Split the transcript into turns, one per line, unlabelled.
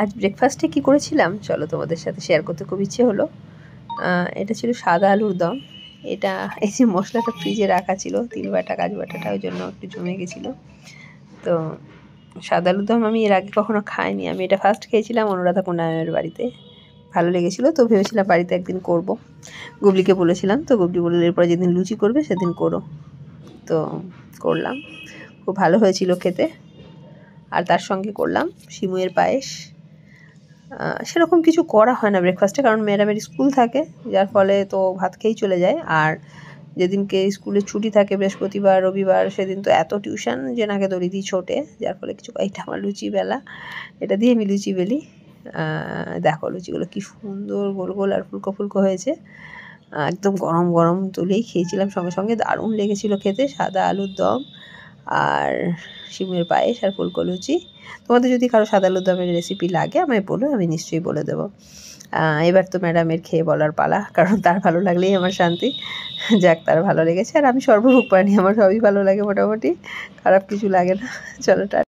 আজ ব্রেকফাস্টে কী করেছিলাম চলো তোমাদের সাথে শেয়ার করতে খুব ইচ্ছে হলো। এটা ছিল সাদা আলুর দম। এটা এই যে মশলাটা ফ্রিজে রাখা ছিল, তিল বাটা কাজু বাটাটা, ওই জন্য একটু জমে গেছিলো। তো সাদা আলুর দম আমি এর আগে কখনো খাইনি, আমি এটা ফার্স্ট খেয়েছিলাম অনুরাধা কুণ্ডামের বাড়িতে। ভালো লেগেছিলো, তো ভেবেছিলাম বাড়িতে একদিন করব। গুবলিকে বলেছিলাম, তো গুবলি বলল এরপরে যেদিন লুচি করবে সেদিন করো। তো করলাম, খুব ভালো হয়েছিল খেতে। আর তার সঙ্গে করলাম সিমুয়ের পায়েস। সেরকম কিছু করা হয় না ব্রেকফাস্টে, কারণ ম্যাডামের স্কুল থাকে, যার ফলে তো ভাত খেয়েই চলে যায়। আর যেদিনকে স্কুলে ছুটি থাকে বৃহস্পতিবার রবিবার, সেদিন তো এত টিউশন যে নাকে দড়ি দিয়ে ছোটে, যার ফলে কিছু এটা আমার লুচি বেলা, এটা দিয়ে আমি লুচি বেলি। দেখো লুচিগুলো কি সুন্দর গোল গোল আর ফুলকো ফুলকো হয়েছে। একদম গরম গরম তুলেই খেয়েছিলাম সঙ্গে সঙ্গে, দারুণ লেগেছিলো খেতে। সাদা আলুর দম আর সিমের পায়েস আর ফুলকো লুচি। তোমাদের যদি কারো সাদা আলুর দমের রেসিপি লাগে আমায় বলো, আমি নিশ্চয়ই বলে দেবো। এবার তো ম্যাডামের খেয়ে বলার পালা, কারণ তার ভালো লাগলেই আমার শান্তি। যাক, তার ভালো লেগেছে। আর আমি সর্বভোগ প্রাণী, আমার সবই ভালো লাগে মোটামুটি, খারাপ কিছু লাগে না। চলো।